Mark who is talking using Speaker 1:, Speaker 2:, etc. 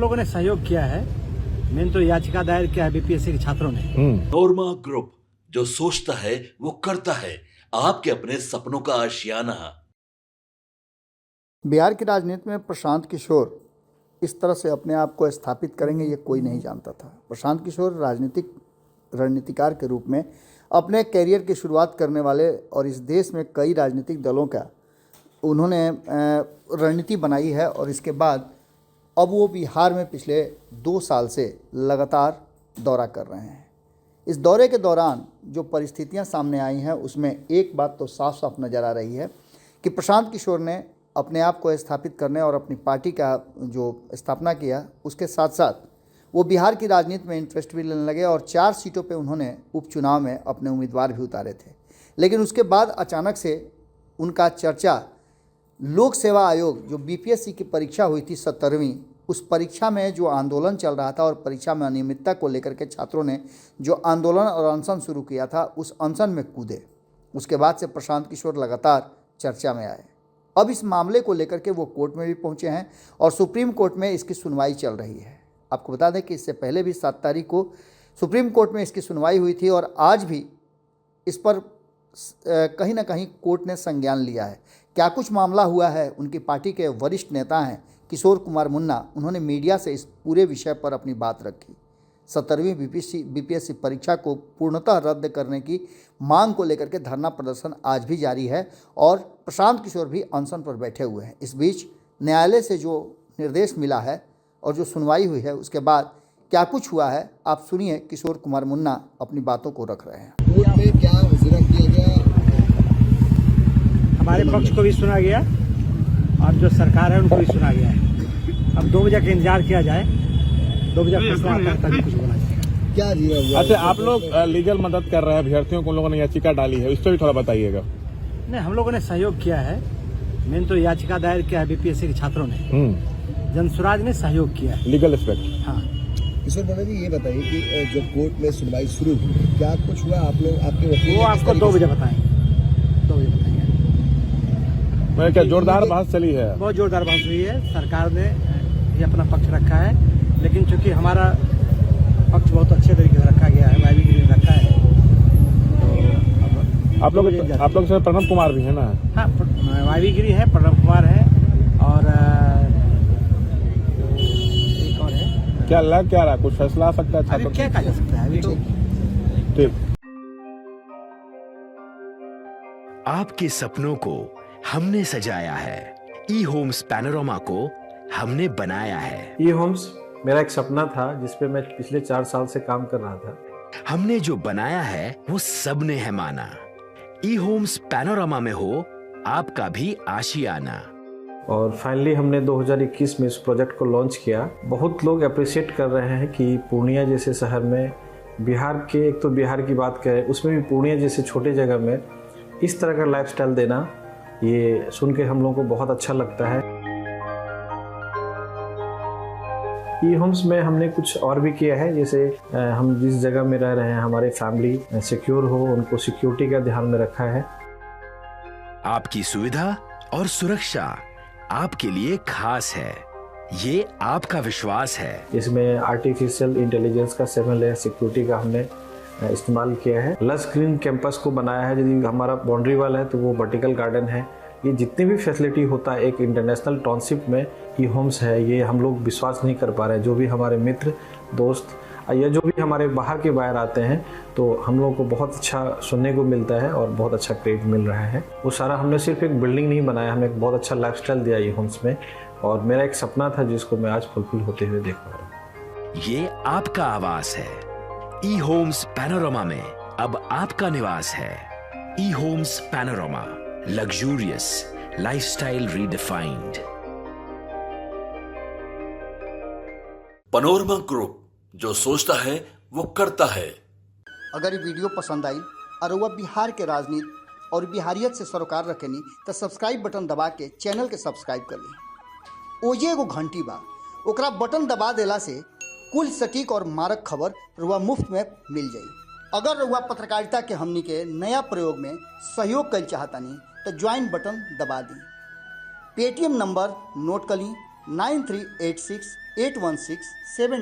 Speaker 1: लोगों ने सहयोग किया है। मैंने तो याचिका दायर किया है बीपीएससी के छात्रों ने।
Speaker 2: पनोरमा ग्रुप, जो सोचता है वो करता है। आपके अपने सपनों का आशियाना।
Speaker 3: बिहार की राजनीति में प्रशांत किशोर इस तरह से अपने आप को स्थापित करेंगे ये कोई नहीं जानता था। प्रशांत किशोर रणनीतिकार के रूप में अपने कैरियर की शुरुआत करने वाले और इस देश में कई राजनीतिक दलों का उन्होंने रणनीति बनाई है और इसके बाद अब वो बिहार में पिछले 2 साल से लगातार दौरा कर रहे हैं। इस दौरे के दौरान जो परिस्थितियां सामने आई हैं उसमें एक बात तो साफ साफ नज़र आ रही है कि प्रशांत किशोर ने अपने आप को स्थापित करने और अपनी पार्टी का जो स्थापना किया उसके साथ साथ वो बिहार की राजनीति में इंटरेस्ट भी लेने लगे और 4 सीटों पे उन्होंने उपचुनाव में अपने उम्मीदवार भी उतारे थे। लेकिन उसके बाद अचानक से उनका चर्चा लोक सेवा आयोग जो बीपीएससी की परीक्षा हुई थी 17वीं, उस परीक्षा में जो आंदोलन चल रहा था और परीक्षा में अनियमितता को लेकर के छात्रों ने जो आंदोलन और अनशन शुरू किया था उस अनशन में कूदे। उसके बाद से प्रशांत किशोर लगातार चर्चा में आए। अब इस मामले को लेकर के वो कोर्ट में भी पहुंचे हैं और सुप्रीम कोर्ट में इसकी सुनवाई चल रही है। आपको बता दें कि इससे पहले भी 7 तारीख को सुप्रीम कोर्ट में इसकी सुनवाई हुई थी और आज भी इस पर कहीं ना कहीं कोर्ट ने संज्ञान लिया है। क्या कुछ मामला हुआ है, उनकी पार्टी के वरिष्ठ नेता हैं किशोर कुमार मुन्ना, उन्होंने मीडिया से इस पूरे विषय पर अपनी बात रखी। 17वीं बीपीएससी परीक्षा को पूर्णतः रद्द करने की मांग को लेकर के धरना प्रदर्शन आज भी जारी है और प्रशांत किशोर भी अनशन पर बैठे हुए हैं। इस बीच न्यायालय से जो निर्देश मिला है और जो सुनवाई हुई है उसके बाद क्या कुछ हुआ है आप सुनिए। किशोर कुमार मुन्ना अपनी बातों को रख रहे हैं।
Speaker 4: कोर्ट में क्या जिक्र किया गया?
Speaker 1: हमारे पक्ष को भी सुना गया और जो सरकार है उनको भी सुना गया है। अब 2 बजे का इंतजार किया जाए, 2 बजे फैसला आता है तभी कुछ बोला जाएगा।
Speaker 4: क्या दिया हुआ?
Speaker 5: अच्छा, आप लोग लीगल मदद कर रहे हैं अभ्यर्थियों को, उन लोगों ने याचिका डाली है, इस पर भी थोड़ा बताइएगा।
Speaker 1: नहीं, हम लोगों ने सहयोग किया है। मैंने तो याचिका दायर किया है बीपीएससी के छात्रों ने। जनसुराज ने सहयोग किया है।
Speaker 5: Legal aspect.
Speaker 1: हाँ,
Speaker 4: किशोर मुन्ना जी ये बताइए कि जो कोर्ट में सुनवाई शुरू हुई, क्या कुछ हुआ? आप लोग, आपके वकील
Speaker 1: वो आपको 2 बजे बताएंगे। 2 बजे बताएंगे।
Speaker 5: मैं क्या जोरदार बहस चली है?
Speaker 1: बहुत जोरदार बहस हुई है। सरकार ने ये अपना पक्ष रखा है, लेकिन चूंकि हमारा पक्ष बहुत अच्छे तरीके से रखा गया है, वाईवी गिरी रखा है, तो
Speaker 5: आप लोग से प्रणब कुमार भी है ना?
Speaker 1: हाँ, वाईवी गिरी है, प्रणब कुमार है और एक और है।
Speaker 5: क्या लग क्या रहा, कुछ फैसला आ सकता है?
Speaker 1: अभी क्या कहा जा सकता है? अभी तो
Speaker 5: ठीक।
Speaker 6: आपके सपनों को हमने सजाया है। ई होम्स पैनोरमा को हमने बनाया है।
Speaker 7: ई होम्स मेरा एक सपना था जिसपे मैं पिछले 4 साल से काम कर रहा था।
Speaker 6: हमने जो बनाया है वो सबने है माना। ई होम्स पैनोरमा में हो आपका भी आशियाना।
Speaker 7: और फाइनली हमने 2021 में इस प्रोजेक्ट को लॉन्च किया। बहुत लोग अप्रिशिएट कर रहे हैं कि पूर्णिया जैसे शहर में, बिहार के, एक तो बिहार की बात करें उसमें भी पूर्णिया जैसे छोटे जगह में इस तरह का लाइफस्टाइल देना, ये सुन के हम लोगों को बहुत अच्छा लगता है। ई होम्स में हमने कुछ और भी किया है, जैसे हम जिस जगह में रह रहे हैं हमारे फैमिली सिक्योर हो, उनको सिक्योरिटी का ध्यान में रखा है।
Speaker 6: आपकी सुविधा और सुरक्षा आपके लिए खास है, ये आपका विश्वास है।
Speaker 7: इसमें आर्टिफिशियल इंटेलिजेंस का 7 लेयर सिक्योरिटी का हमने इस्तेमाल किया है। लस ग्रीन कैंपस को बनाया है। यदि हमारा बाउंड्री वाल है तो वो वर्टिकल गार्डन है। ये जितनी भी फैसिलिटी होता है एक इंटरनेशनल टाउनशिप में ई होम्स है, ये हम लोग विश्वास नहीं कर पा रहे हैं। जो भी हमारे मित्र दोस्त या जो भी हमारे बाहर आते हैं तो हम लोगों को बहुत अच्छा सुनने को मिलता है और बहुत अच्छा क्रेडिट मिल रहा है। वो सारा हमने सिर्फ एक बिल्डिंग नहीं बनाया, हमें एक बहुत अच्छा लाइफस्टाइल दिया ई होम्स में, और मेरा एक सपना था जिसको मैं आज फुलफिल होते हुए देख पा रहा हूँ।
Speaker 6: ये आपका आवास है। ई होम्स पैनोरमा में अब आपका निवास है। E homes panorama, luxurious lifestyle redefined.
Speaker 2: Panorama group, जो सोचता है वो करता है।
Speaker 3: अगर ये वीडियो पसंद आई और वह बिहार के राजनीति और बिहारियत से सरोकार रखेनी तो सब्सक्राइब बटन दबा के चैनल के सब्सक्राइब कर ली। ओजे एगो घंटी बा, ओकरा बटन दबा देला से कुल सटीक और मारक खबर रुआ मुफ्त में मिल जाई। अगर रुआ पत्रकारिता के हमनी के नया प्रयोग में सहयोग कर चाहतानी तो ज्वाइन बटन दबा दी। पेटीएम नंबर नोट कर ली 9386 816 7